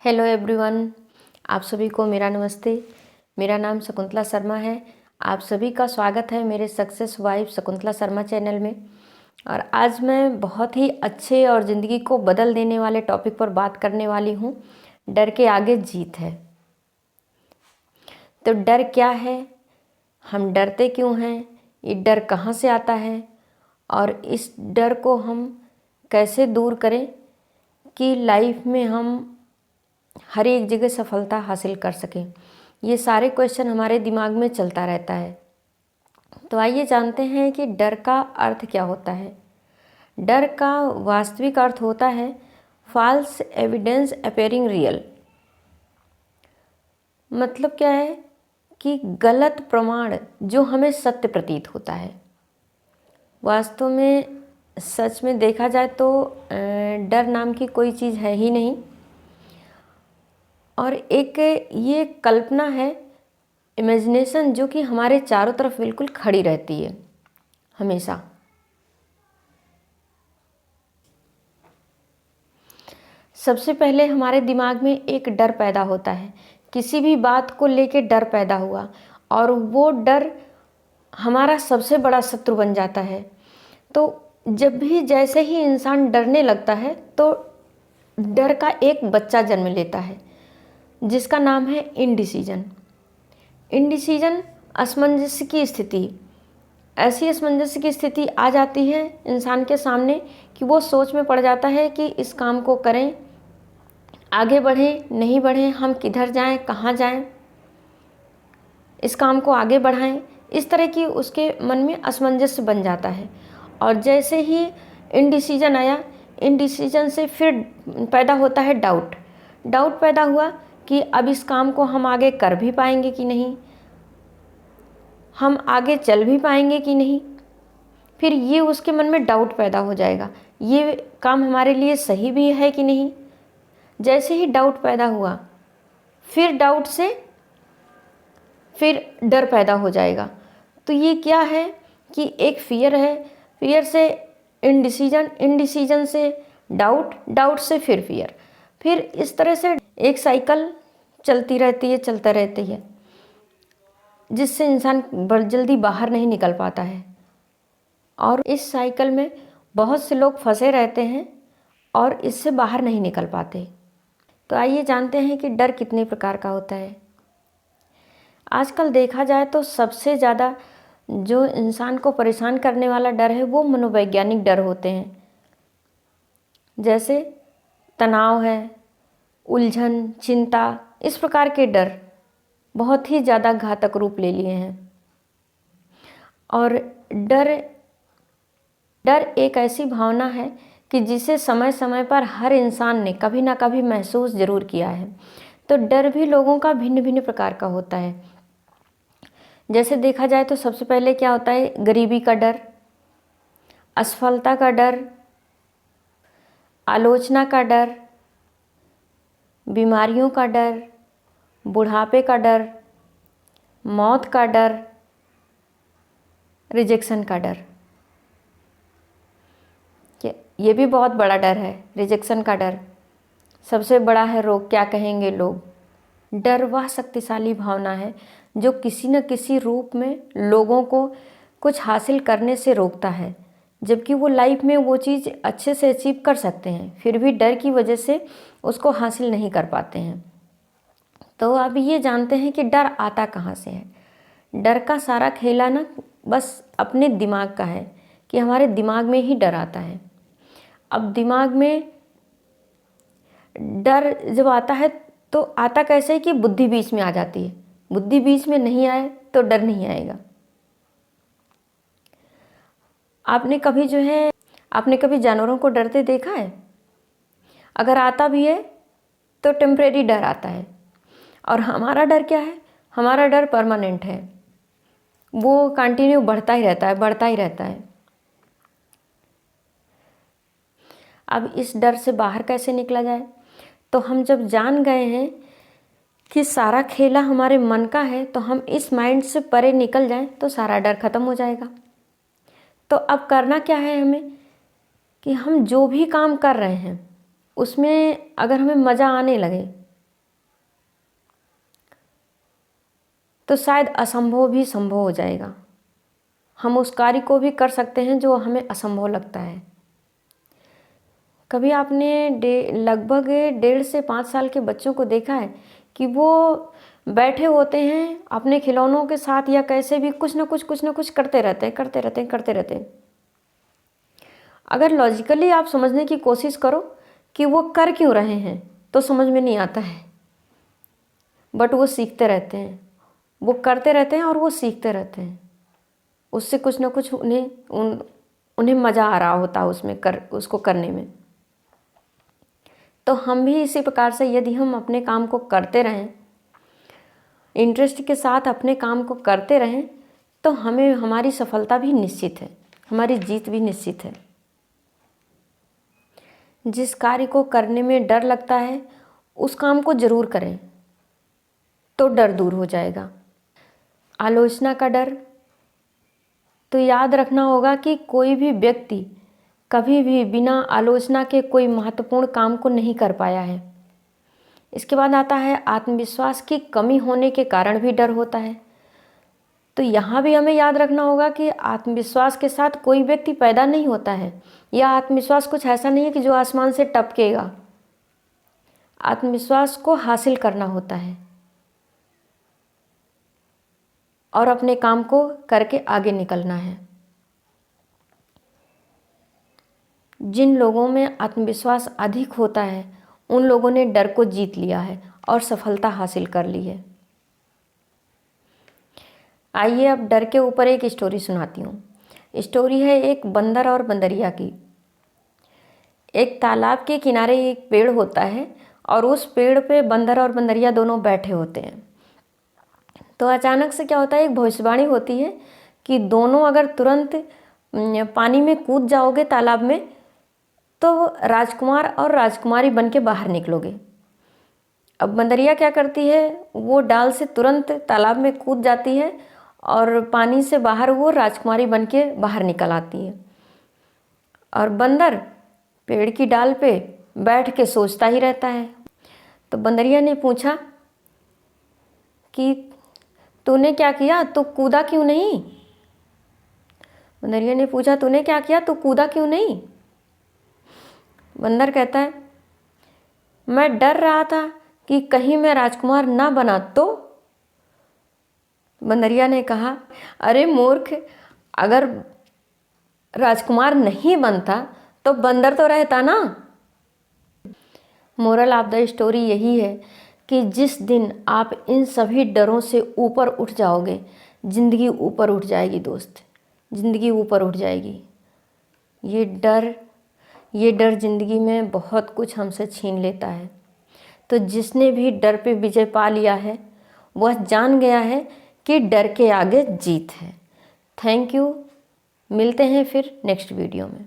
Hello everyone, आप सभी को मेरा नमस्ते। मेरा नाम शकुंतला शर्मा है। आप सभी का स्वागत है मेरे success wife Shakuntala Sharma channel में। और आज मैं बहुत ही अच्छे और ज़िंदगी को बदल देने वाले टॉपिक पर बात करने वाली हूँ। डर के आगे जीत है। तो डर क्या है, हम डरते क्यों हैं, ये डर कहाँ से आता है और इस डर को हम कैसे दूर करें कि लाइफ में हम हर एक जगह सफलता हासिल कर सकें। ये सारे क्वेश्चन हमारे दिमाग में चलता रहता है। तो आइए जानते हैं कि डर का अर्थ क्या होता है। डर का वास्तविक अर्थ होता है फॉल्स एविडेंस अपेयरिंग रियल। मतलब क्या है कि गलत प्रमाण जो हमें सत्य प्रतीत होता है। वास्तव में सच में देखा जाए तो डर नाम की कोई चीज़ है ही नहीं, और एक ये कल्पना है, इमेजिनेशन, जो कि हमारे चारों तरफ बिल्कुल खड़ी रहती है हमेशा। सबसे पहले हमारे दिमाग में एक डर पैदा होता है, किसी भी बात को लेके डर पैदा हुआ और वो डर हमारा सबसे बड़ा शत्रु बन जाता है। तो जब भी जैसे ही इंसान डरने लगता है तो डर का एक बच्चा जन्म लेता है जिसका नाम है इनडिसीजन। इनडिसीजन असमंजस की स्थिति। ऐसी असमंजस की स्थिति आ जाती है इंसान के सामने कि वो सोच में पड़ जाता है कि इस काम को करें, आगे बढ़ें, नहीं बढ़ें, हम किधर जाएं, कहाँ जाएं, इस काम को आगे बढ़ाएं। इस तरह की उसके मन में असमंजस बन जाता है। और जैसे ही इनडिसीजन आया, इनडिसीजन से फिर पैदा होता है डाउट। डाउट पैदा हुआ कि अब इस काम को हम आगे कर भी पाएंगे कि नहीं, हम आगे चल भी पाएंगे कि नहीं। फिर ये उसके मन में डाउट पैदा हो जाएगा, ये काम हमारे लिए सही भी है कि नहीं। जैसे ही डाउट पैदा हुआ, फिर डाउट से फिर डर पैदा हो जाएगा। तो ये क्या है कि एक फियर है, फियर से इनडिसीजन, इनडिसीजन से डाउट, डाउट से फिर फियर, फिर इस तरह से एक साइकिल चलती रहती है, चलता रहती है, जिससे इंसान बड़ी जल्दी बाहर नहीं निकल पाता है। और इस साइकिल में बहुत से लोग फंसे रहते हैं और इससे बाहर नहीं निकल पाते। तो आइए जानते हैं कि डर कितने प्रकार का होता है। आजकल देखा जाए तो सबसे ज़्यादा जो इंसान को परेशान करने वाला डर है वो मनोवैज्ञानिक डर होते हैं। जैसे तनाव है, उलझन, चिंता, इस प्रकार के डर बहुत ही ज़्यादा घातक रूप ले लिए हैं। और डर एक ऐसी भावना है कि जिसे समय समय पर हर इंसान ने कभी ना कभी महसूस ज़रूर किया है। तो डर भी लोगों का भिन्न भिन्न प्रकार का होता है। जैसे देखा जाए तो सबसे पहले क्या होता है, गरीबी का डर, असफलता का डर, आलोचना का डर, बीमारियों का डर, बुढ़ापे का डर, मौत का डर, रिजेक्शन का डर। ये भी बहुत बड़ा डर है, रिजेक्शन का डर। सबसे बड़ा है रोग, क्या कहेंगे लोग। डर वह शक्तिशाली भावना है जो किसी न किसी रूप में लोगों को कुछ हासिल करने से रोकता है, जबकि वो लाइफ में वो चीज़ अच्छे से अचीव कर सकते हैं, फिर भी डर की वजह से उसको हासिल नहीं कर पाते हैं। तो अब ये जानते हैं कि डर आता कहाँ से है। डर का सारा खेला ना बस अपने दिमाग का है कि हमारे दिमाग में ही डर आता है। अब दिमाग में डर जब आता है तो आता कैसे है कि बुद्धि बीच में आ जाती है। बुद्धि बीच में नहीं आए तो डर नहीं आएगा। आपने कभी जानवरों को डरते देखा है? अगर आता भी है तो टेम्परेरी डर आता है। और हमारा डर क्या है? हमारा डर परमानेंट है, वो कंटिन्यू बढ़ता ही रहता है, बढ़ता ही रहता है। अब इस डर से बाहर कैसे निकला जाए? तो हम जब जान गए हैं कि सारा खेला हमारे मन का है, तो हम इस माइंड से परे निकल जाएं तो सारा डर खत्म हो जाएगा। तो अब करना क्या है हमें कि हम जो भी काम कर रहे हैं उसमें अगर हमें मज़ा आने लगे, तो शायद असंभव भी संभव हो जाएगा। हम उस कार्य को भी कर सकते हैं जो हमें असंभव लगता है। कभी आपने लगभग 1.5 से 5 साल के बच्चों को देखा है कि वो बैठे होते हैं अपने खिलौनों के साथ या कैसे भी कुछ ना कुछ करते रहते हैं। अगर लॉजिकली आप समझने की कोशिश करो कि वो कर क्यों रहे हैं तो समझ में नहीं आता है, बट वो सीखते रहते हैं, वो करते रहते हैं और वो सीखते रहते हैं। उससे कुछ ना कुछ उन्हें मज़ा आ रहा होता है उसको करने में। तो हम भी इसी प्रकार से यदि हम अपने काम को करते रहें, इंटरेस्ट के साथ अपने काम को करते रहें, तो हमें हमारी सफलता भी निश्चित है, हमारी जीत भी निश्चित है। जिस कार्य को करने में डर लगता है उस काम को ज़रूर करें तो डर दूर हो जाएगा। आलोचना का डर, तो याद रखना होगा कि कोई भी व्यक्ति कभी भी बिना आलोचना के कोई महत्वपूर्ण काम को नहीं कर पाया है। इसके बाद आता है आत्मविश्वास की कमी होने के कारण भी डर होता है। तो यहाँ भी हमें याद रखना होगा कि आत्मविश्वास के साथ कोई व्यक्ति पैदा नहीं होता है, या आत्मविश्वास कुछ ऐसा नहीं है कि जो आसमान से टपकेगा। आत्मविश्वास को हासिल करना होता है और अपने काम को करके आगे निकलना है। जिन लोगों में आत्मविश्वास अधिक होता है उन लोगों ने डर को जीत लिया है और सफलता हासिल कर ली है। आइए अब डर के ऊपर एक स्टोरी सुनाती हूँ। स्टोरी है एक बंदर और बंदरिया की। एक तालाब के किनारे एक पेड़ होता है और उस पेड़ पे बंदर और बंदरिया दोनों बैठे होते हैं। तो अचानक से क्या होता है, एक भविष्यवाणी होती है कि दोनों अगर तुरंत पानी में कूद जाओगे तालाब में तो राजकुमार और राजकुमारी बन के बाहर निकलोगे। अब बंदरिया क्या करती है, वो डाल से तुरंत तालाब में कूद जाती है और पानी से बाहर वो राजकुमारी बन के बाहर निकल आती है। और बंदर पेड़ की डाल पे बैठ के सोचता ही रहता है। तो बंदरिया ने पूछा कि तूने क्या किया, तू कूदा क्यों नहीं? बंदरिया ने पूछा तूने क्या किया, तू कूदा क्यों नहीं? बंदर कहता है मैं डर रहा था कि कहीं मैं राजकुमार ना बना तो। बंदरिया ने कहा अरे मूर्ख, अगर राजकुमार नहीं बनता तो बंदर तो रहता ना। मोरल ऑफ द स्टोरी यही है कि जिस दिन आप इन सभी डरों से ऊपर उठ जाओगे, ज़िंदगी ऊपर उठ जाएगी दोस्त, ज़िंदगी ऊपर उठ जाएगी। ये डर ज़िंदगी में बहुत कुछ हमसे छीन लेता है। तो जिसने भी डर पे विजय पा लिया है वह जान गया है कि डर के आगे जीत है। Thank you. मिलते हैं फिर नेक्स्ट वीडियो में।